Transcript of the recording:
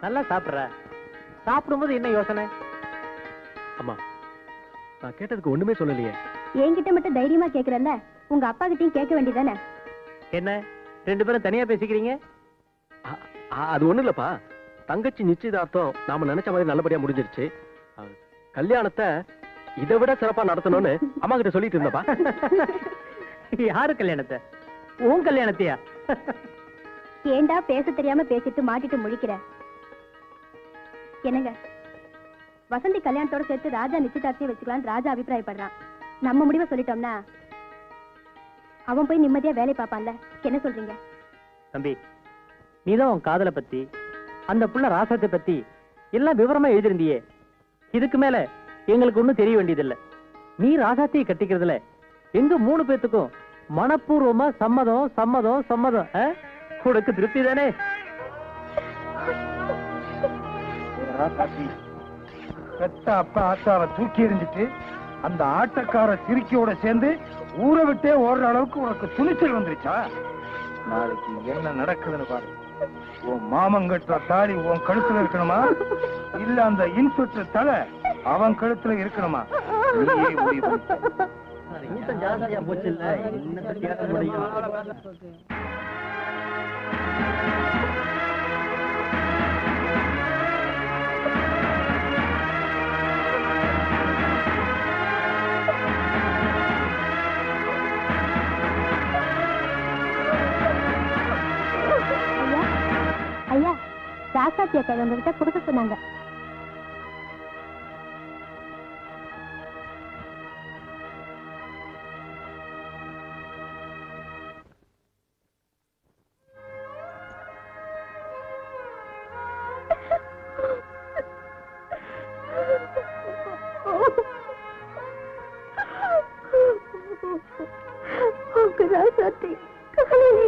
நல்லா சாப்பிடுற. சாப்பிடும்போது என்ன யோசனை? அம்மா, நான் கேட்டதுக்கு ஒண்ணுமே சொல்லலையே. என்கிட்ட மட்டும் தைரியமா கேக்குறல்ல, உங்க அப்பா கிட்டயும் கேட்க வேண்டியதானே? என்ன 2 பேரும் தனியா பேசிக்கிறீங்க? அது ஒண்ணு இல்லப்பா. தங்கச்சி நிச்சயதார்த்தம் நாம நினைச்ச மாதிரி நல்லபடியா முடிஞ்சிருச்சு. கல்யாணத்தை இதை விட சிறப்பா நடத்தணும்னு அம்மா கிட்ட சொல்லிட்டு இருந்தப்பா. யாரு கல்யாணத்தை? உன் கல்யாணத்தையா? ஏண்டா பேச தெரியாம பேசிட்டு மாட்டிட்டு முழிக்கிற? என்னங்க, வசந்தி கல்யாணத்தோட சேர்த்து ராஜா நிச்சயதார்த்தியை வச்சுக்கலான்னு ராஜா அபிப்பிராயப்படுறான். நம்ம முடிவை சொல்லிட்டோம்னா அவன் போய் நிம்மதியா வேலை பார்ப்பான்ல. என்ன சொல்றீங்க? தம்பி, நீதான் உன் காதலை பத்தி, அந்த புள்ள ராசத்தை பத்தி எல்லாம் விவரமா எழுதிருந்தியே. இதுக்கு மேல எங்களுக்கு ஒண்ணும் தெரிய வேண்டியதில்லை. நீ ராசாத்தியை கட்டிக்கிறதுல எங்க 3 பேத்துக்கும் மனப்பூர்வமா சம்மதம் சம்மதம் சம்மதம். உனக்கு திருப்தி தானே? பெத்த அப்பா ஆத்தாவை தூக்கி எறிஞ்சிட்டு அந்த ஆட்டக்கார சிரிக்கியோட சேர்ந்து ஊரை விட்டே ஓடுற அளவுக்கு உனக்கு துணிச்சல் வந்துருச்சா? நாளைக்கு என்ன நடக்குதுன்னு பாரு. உன் மாமங்கட்டுற தாலி உன் கழுத்துல இருக்கணுமா, இல்ல அந்த இன்ஸ்பெக்டர் தலை அவன் கழுத்துல இருக்கணுமா? நீயே முடிவு பண்ணு. ஜாஸ்தியா போச்சு இல்ல, என்ன கேட்க முடியும்? ஐயா, ராசாத்தியா உங்ககிட்ட கொடுக்க சொன்னாங்க. ராசாத்தி காலையில